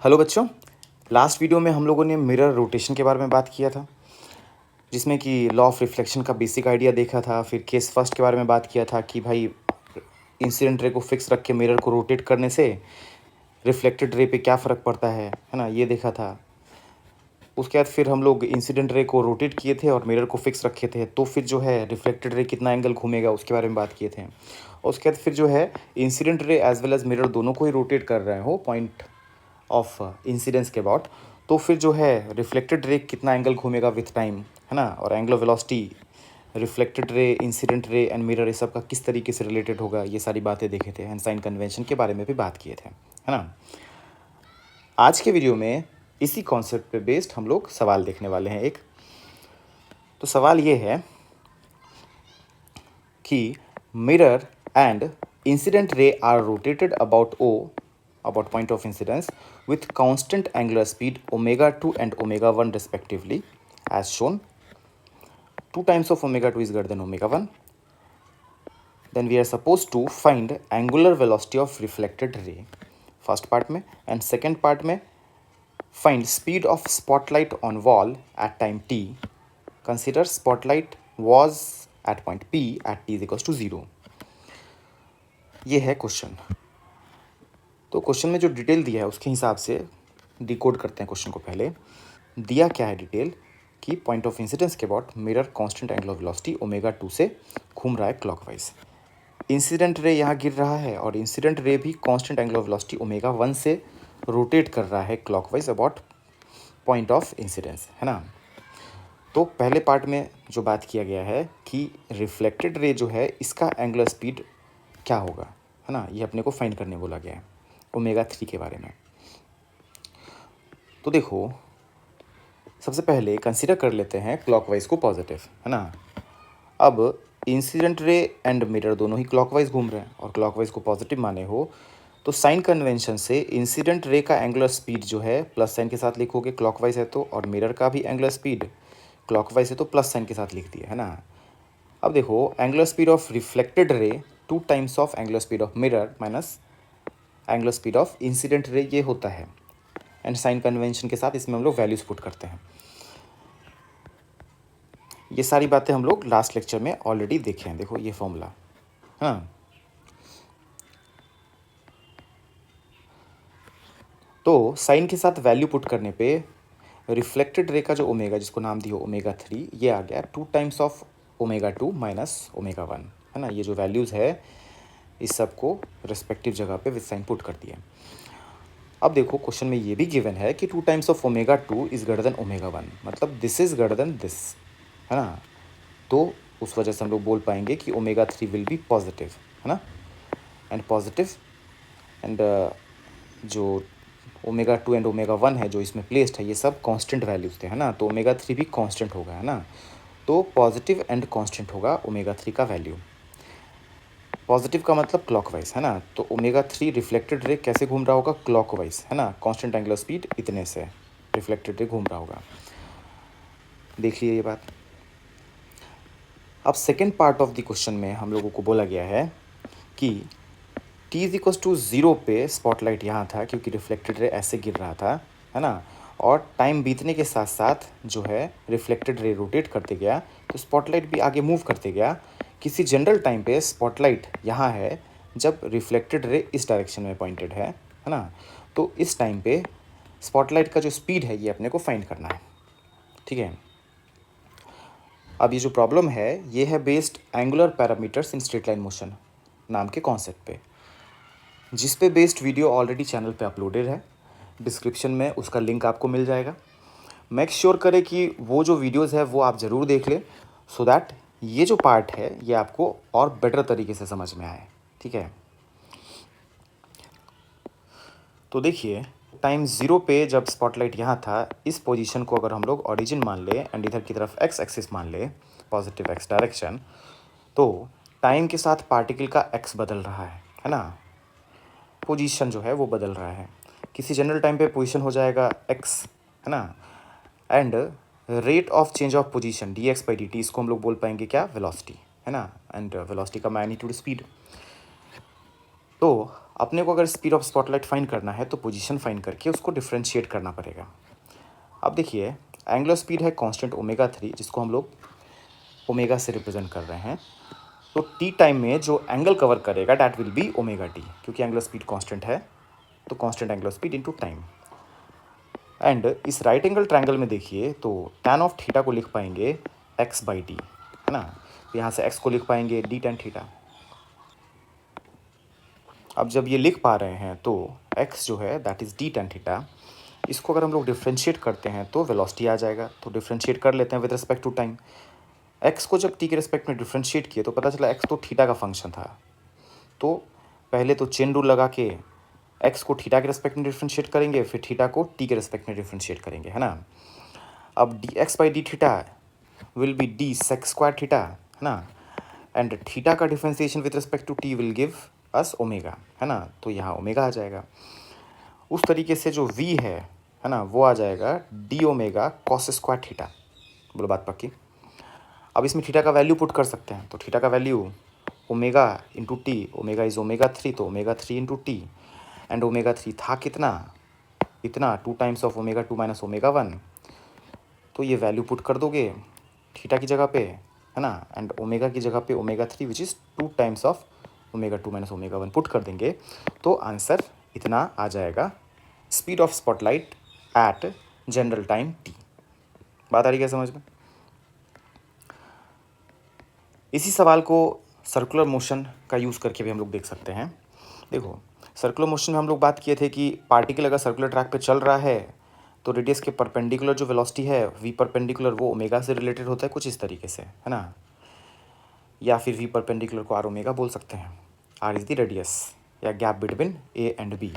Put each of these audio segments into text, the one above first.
Hello बच्चों। Last video में हम लोगों ने मिरर रोटेशन के बारे में बात किया था, जिसमें कि लॉ ऑफ रिफ्लेक्शन का बेसिक आइडिया देखा था। फिर केस फर्स्ट के बारे में बात किया था कि भाई इंसिडेंट रे को फिक्स रख के मिरर को रोटेट करने से रिफ्लेक्टेड रे पे क्या फ़र्क पड़ता है ना, ये देखा था। उसके बाद फिर हम लोग इंसिडेंट रे को रोटेट किए थे और मिरर को फिक्स रखे थे, तो फिर जो है रिफ्लेक्टेड रे कितना एंगल घूमेगा उसके बारे में बात किए थे। और उसके बाद फिर जो है incident ray as well as mirror दोनों को ही रोटेट कर रहे हो पॉइंट ऑफ इंसिडेंस के अबाउट, तो फिर जो है रिफ्लेक्टेड रे कितना एंगल घूमेगा विथ टाइम, है ना। और angular velocity, reflected ray, incident ray and mirror, ये सब का किस तरीके से रिलेटेड होगा, ये सारी बातें देखे थे। एंड साइन कन्वेंशन के बारे में भी बात किए थे, है ना। आज के वीडियो में इसी कॉन्सेप्ट पे बेस्ड हम लोग सवाल देखने वाले हैं एक। तो सवाल ये है कि mirror and incident ray are rotated about O, about point of incidence, with constant angular speed omega 2 and omega 1 respectively, as shown. 2 times of omega 2 is greater than omega 1. Then we are supposed to find angular velocity of reflected ray, first part में, and second part में find speed of spotlight on wall at time t. Consider spotlight was at point p at t is equals to 0. ये है question. तो question में जो detail दिया है उसके हिसाब से डिकोड करते हैं क्वेश्चन को। पहले दिया क्या है डिटेल कि पॉइंट ऑफ इंसिडेंस के about mirror constant angular velocity omega 2 से घूम रहा है क्लॉकवाइज। इंसिडेंट रे यहाँ गिर रहा है और इंसिडेंट रे भी कांस्टेंट एंगुलर वेलोसिटी ओमेगा 1 से रोटेट कर रहा है clockwise about point of incidence, है ना। तो पहले पार्ट में जो बात किया गया है कि रिफ्लेक्टेड रे जो है इसका एंगुलर स्पीड क्या होगा, है ना, ये अपने को फाइंड करने बोला गया है ओमेगा 3 के बारे में। तो देखो, सबसे पहले कंसीडर कर लेते हैं क्लॉकवाइज को पॉजिटिव, है ना। अब इंसिडेंट रे एंड मिरर दोनों ही क्लॉकवाइज घूम रहे हैं और क्लॉकवाइज को पॉजिटिव माने हो तो साइन कन्वेंशन से इंसिडेंट रे का एंगुलर स्पीड जो है प्लस साइन के साथ लिखोगे क्लॉकवाइज है तो, और मिरर का भी एंगुलर स्पीड क्लॉकवाइज है तो प्लस साइन के साथ लिख दिया, है ना। अब देखो, angular speed of reflected ray 2 times of angular speed of mirror minus angular speed of incident ray, ये होता है। एंड साइन कन्वेंशन के साथ इसमें हम लोग वैल्यूज पुट करते हैं। ये सारी बातें हम लोग लास्ट लेक्चर में ऑलरेडी देखे हैं। देखो ये फॉर्मूला, हाँ। तो साइन के साथ वैल्यू पुट करने पे रिफ्लेक्टेड रे का जो ओमेगा, जिसको नाम दिया ओमेगा 3, ये आ गया 2 times of omega 2 minus omega 1, है ना। ये जो वैल्यूज़ है इस सब को रिस्पेक्टिव जगह पे विद साइन पुट कर दिया। अब देखो क्वेश्चन में ये भी गिवन है कि 2 times of omega 2 is greater than omega 1, मतलब this is greater than this, है ना। तो उस वजह से हम लोग बोल पाएंगे कि ओमेगा 3 विल बी पॉजिटिव, है ना। एंड पॉजिटिव एंड जो ओमेगा 2 एंड ओमेगा 1 है जो इसमें प्लेस्ड है, ये सब कांस्टेंट वैल्यूज थे, है ना। तो ओमेगा 3 भी कांस्टेंट होगा, है ना। तो पॉजिटिव एंड कांस्टेंट होगा ओमेगा 3 का वैल्यू। पॉजिटिव का मतलब क्लॉकवाइज, है ना। तो ओमेगा 3 रिफ्लेक्टेड रे कैसे घूम रहा होगा, क्लॉकवाइज, है ना। कांस्टेंट एंगुलर स्पीड इतने से रिफ्लेक्टेड रे घूम रहा होगा। देख लिए ये बात। अब second part of the question में हम लोगों को बोला गया है कि t इज इक्वल टू 0 पे स्पॉटलाइट यहाँ था क्योंकि रिफ्लेक्टेड रे ऐसे गिर रहा था, है ना। और टाइम बीतने के साथ साथ जो है रिफ्लेक्टेड रे रोटेट करते गया तो स्पॉटलाइट भी आगे मूव करते गया। किसी जनरल टाइम पे स्पॉटलाइट यहाँ है जब रिफ्लेक्टेड रे इस डायरेक्शन में पॉइंटेड है ना। तो इस टाइम पे स्पॉटलाइट का जो स्पीड है ये अपने को फाइंड करना है, ठीक है। अब ये जो प्रॉब्लम है ये है based angular parameters in straight line motion नाम के कॉन्सेप्ट पे, जिस पे बेस्ड वीडियो ऑलरेडी चैनल पे अपलोडेड है। डिस्क्रिप्शन में उसका लिंक आपको मिल जाएगा। मेक श्योर करें कि वो जो वीडियोस है वो आप ज़रूर देख लें, सो दैट ये जो पार्ट है ये आपको और बेटर तरीके से समझ में आए, ठीक है। तो देखिए, टाइम 0 पे जब स्पॉटलाइट यहाँ था, इस पोजीशन को अगर हम लोग ओरिजिन मान ले एंड इधर की तरफ एक्स एक्सिस मान ले, पॉजिटिव एक्स डायरेक्शन, तो टाइम के साथ पार्टिकल का एक्स बदल रहा है ना। पोजीशन जो है वो बदल रहा है। किसी जनरल टाइम पे पोजीशन हो जाएगा एक्स, है ना। And rate of change of position D x by D T, इसको हम लोग बोल पाएंगे क्या, वेलोसिटी, है ना। एंड वेलोसिटी का मैग्नीट्यूड स्पीड। तो अपने को अगर स्पीड ऑफ स्पॉटलाइट फाइंड करना है तो पोजीशन फाइंड करके उसको डिफ्रेंशिएट करना पड़ेगा। अब देखिए एंगुलर स्पीड है कांस्टेंट ओमेगा 3 जिसको हम लोग ओमेगा से रिप्रेजेंट कर रहे हैं। तो टी टाइम में जो एंगल कवर करेगा that will be omega T, क्योंकि एंगुलर स्पीड कांस्टेंट है तो constant angular speed into time. And इस राइट एंगल ट्रायंगल में देखिए तो tan ऑफ थीटा को लिख पाएंगे x बाई डी, है ना। तो यहाँ से x को लिख पाएंगे d tan थीटा। अब जब ये लिख पा रहे हैं तो x जो है that is d tan theta, इसको अगर हम लोग डिफ्रेंशिएट करते हैं तो वेलोसिटी आ जाएगा। तो डिफ्रेंशिएट कर लेते हैं with respect to time. x को जब t के रिस्पेक्ट में डिफ्रेंशिएट किए तो पता चला x तो थीटा का फंक्शन था। तो पहले तो चेन रूल लगा के x को थीटा के रिस्पेक्ट में डिफ्रेंशिएट करेंगे, फिर थीटा को t के रिस्पेक्ट में डिफ्रेंशिएट करेंगे, है ना। अब d x by d theta will be d sec square theta, है ना। एंड थीटा का differentiation with respect to t will give us omega, है ना। तो यहाँ ओमेगा आ जाएगा। उस तरीके से जो v है ना, वो आ जाएगा D omega cos square theta. बोलो बात पक्की। अब इसमें थीटा का वैल्यू पुट कर सकते हैं, तो थीटा का value omega into T, omega is omega 3, तो omega 3 into T. And omega 3 था कितना, इतना, 2 times of omega 2 minus omega 1। तो ये वैल्यू पुट कर दोगे थीटा की जगह पे, है ना। एंड ओमेगा की जगह पे omega 3 which is 2 times of omega 2 minus omega 1 put कर देंगे तो आंसर इतना आ जाएगा, speed of spotlight at general time t. बात आ रही क्या समझ में। इसी सवाल को सर्कुलर मोशन का यूज़ करके भी हम लोग देख सकते हैं। देखो सर्कुलर मोशन में हम लोग बात किए थे कि पार्टिकल अगर सर्कुलर ट्रैक पे चल रहा है तो रेडियस के परपेंडिकुलर जो वेलोसिटी है वी परपेंडिकुलर वो ओमेगा से रिलेटेड होता है कुछ इस तरीके से, है ना। या फिर वी परपेंडिकुलर को आर ओमेगा बोल सकते हैं। आर इज़ द रेडियस या gap between A and B.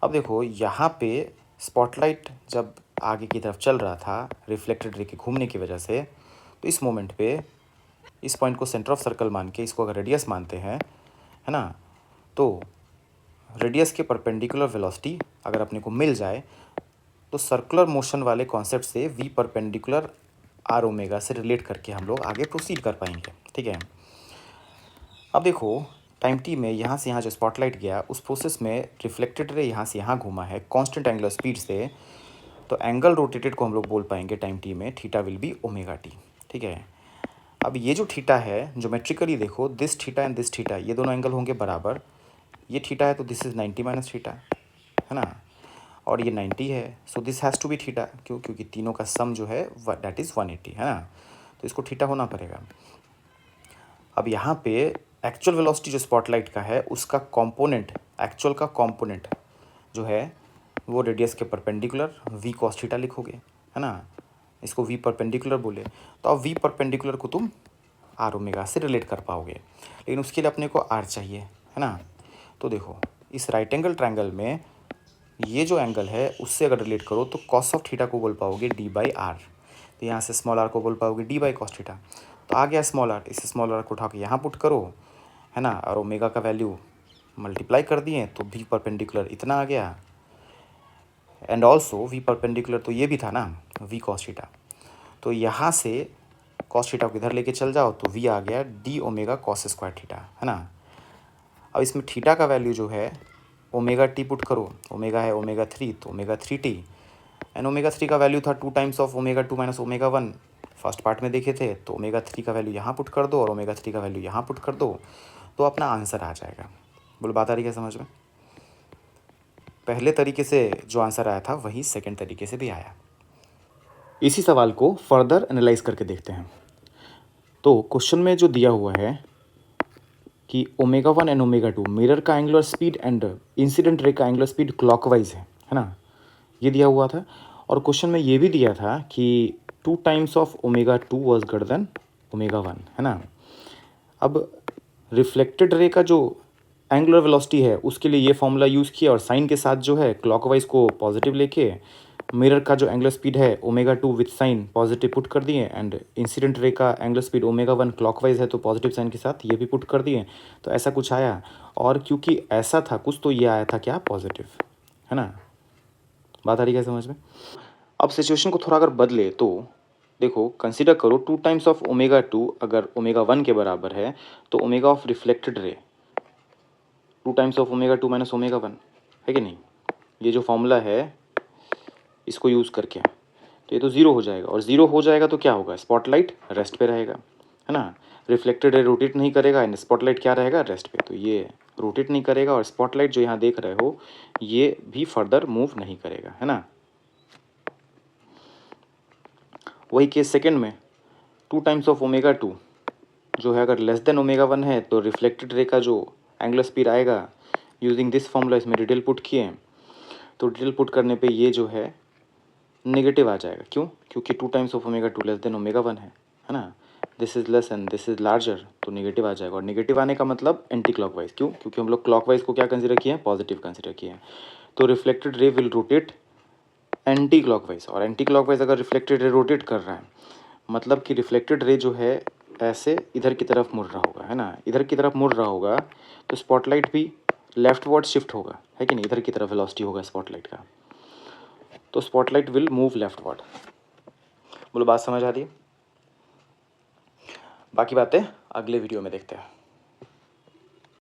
अब देखो यहाँ पे स्पॉटलाइट जब आगे की तरफ चल रहा था रिफ्लेक्टेड रे के घूमने की वजह से, तो इस मोमेंट पे इस पॉइंट को सेंटर ऑफ सर्कल मान के इसको अगर रेडियस मानते हैं, है ना, तो रेडियस के परपेंडिकुलर वेलोसिटी अगर अपने को मिल जाए तो सर्कुलर मोशन वाले कॉन्सेप्ट से वी परपेंडिकुलर आर ओमेगा से रिलेट करके हम लोग आगे प्रोसीड कर पाएंगे, ठीक है। अब देखो टाइम टी में यहाँ से यहाँ जो स्पॉटलाइट गया उस प्रोसेस में रिफ्लेक्टेड रे यहाँ से यहाँ घूमा है कांस्टेंट एंगुलर स्पीड से, तो एंगल रोटेटेड को हम लोग बोल पाएंगे टाइम टी में theta will B omega T, ठीक है। अब ये जो थीटा है ज्योमेट्रिकली देखो this theta and this theta ये दोनों एंगल होंगे बराबर। ये थीटा है तो दिस इज़ 90 माइनस थीटा, है ना। और ये 90 है so this has to be theta, क्यों, क्योंकि तीनों का सम जो है दैट इज़ 180, है ना। तो इसको थीटा होना पड़ेगा। अब यहाँ पे एक्चुअल वेलोसिटी जो स्पॉटलाइट का है उसका कंपोनेंट, एक्चुअल का कंपोनेंट जो है वो रेडियस के परपेंडिकुलर वी कॉस थीटा लिखोगे, है ना। इसको वी परपेंडिकुलर बोले तो अब वी परपेंडिकुलर को तुम आर ओमेगा से रिलेट कर पाओगे, लेकिन उसके लिए अपने को आर चाहिए, है ना। तो देखो इस राइट एंगल ट्रायंगल में ये जो एंगल है उससे अगर रिलेट करो तो कॉस ऑफ थीटा को बोल पाओगे डी बाई आर। तो यहाँ से स्मॉल आर को बोल पाओगे डी बाई कॉस थीटा। तो आ गया स्मॉल आर, इस स्मॉल आर को उठा के यहाँ पुट करो, है ना। और ओमेगा का वैल्यू मल्टीप्लाई कर दिए तो वी परपेंडिकुलर इतना आ गया। एंड ऑल्सो वी परपेंडिकुलर तो ये भी था ना वी कॉस थीटा। तो यहाँ से कॉस थीटा को इधर लेके चल जाओ तो वी आ गया D omega cos square theta, है ना। अब इसमें थीटा का वैल्यू जो है ओमेगा टी पुट करो, ओमेगा है ओमेगा 3 तो ओमेगा 3t। एंड ओमेगा 3 का वैल्यू था 2 times of omega 2 minus omega 1 first part में देखे थे। तो ओमेगा 3 का वैल्यू यहाँ पुट कर दो और ओमेगा 3 का वैल्यू यहाँ पुट कर दो तो अपना आंसर आ जाएगा। बोलो बात आ रही है समझ में। पहले तरीके से जो आंसर आया था वही सेकंड तरीके से भी आया। इसी सवाल को फर्दर एनालाइज करके देखते हैं। तो क्वेश्चन में जो दिया हुआ है कि ओमेगा 1 एंड ओमेगा 2 मिरर का एंगुलर स्पीड एंड इंसिडेंट रे का एंगुलर स्पीड क्लॉकवाइज है ना, ये दिया हुआ था। और क्वेश्चन में ये भी दिया था कि 2 times of omega 2 was greater than omega 1, है ना। अब रिफ्लेक्टेड रे का जो एंगुलर वेलोसिटी है उसके लिए ये फॉर्मूला यूज़ किया और साइन के साथ जो है क्लॉकवाइज को पॉजिटिव लेके मिरर का जो एंगुलर स्पीड है omega 2 with sign positive put कर दिए। एंड इंसिडेंट रे का एंगुलर स्पीड ओमेगा 1 क्लॉकवाइज है तो पॉजिटिव साइन के साथ ये भी पुट कर दिए। तो ऐसा कुछ आया, और क्योंकि ऐसा था कुछ तो ये आया था क्या, पॉजिटिव, है ना। बात आ रही है समझ में। अब सिचुएशन को थोड़ा अगर बदले तो देखो कंसीडर करो 2 टाइम्स ऑफ ओमेगा 2 अगर ओमेगा 1 के बराबर है तो omega of reflected ray 2 times of omega 2 minus omega 1, है कि नहीं। ये जो फॉर्मूला है इसको यूज़ करके तो ये तो ज़ीरो हो जाएगा, और ज़ीरो हो जाएगा तो क्या होगा, स्पॉटलाइट रेस्ट पे रहेगा, है ना। रिफ्लेक्टेड रे रोटेट नहीं करेगा एंड स्पॉटलाइट क्या रहेगा, रेस्ट पे। तो ये रोटेट नहीं करेगा और स्पॉटलाइट जो यहाँ देख रहे हो ये भी फर्दर मूव नहीं करेगा, है ना। वही केस सेकेंड में 2 टाइम्स ऑफ ओमेगा 2 जो है अगर लेस देन ओमेगा 1 है तो रिफ्लेक्टेड रे का जो एंगुलर स्पीड आएगा यूजिंग दिस फॉर्मूला, इसमें डिटेल पुट किए तो डिटेल पुट करने पे ये जो है नेगेटिव आ जाएगा। क्यों? क्योंकि 2 times of omega 2 less than omega 1 है ना। This is less and this is larger, तो नेगेटिव आ जाएगा। और नेगेटिव आने का मतलब एंटी क्लॉकवाइज। क्यों? क्योंकि हम लोग क्लॉकवाइज को क्या कंसिडर किए हैं, पॉजिटिव कंसिडर किए हैं। तो reflected ray will rotate anti clockwise, और एंटी क्लॉकवाइज अगर रिफ्लेक्टेड रे रोटेट कर रहा है मतलब कि रिफ्लेक्टेड रे जो है ऐसे इधर की तरफ मुड़ रहा होगा, है ना। इधर की तरफ मुड़ रहा होगा तो स्पॉटलाइट भी लेफ्टवर्ड शिफ्ट होगा, है कि नहीं। इधर की तरफ वेलोसिटी होगा स्पॉटलाइट का, तो स्पॉटलाइट विल मूव लेफ्टवर्ड। बोलो बात समझ आ रही है? बाकी बातें अगले वीडियो में देखते हैं।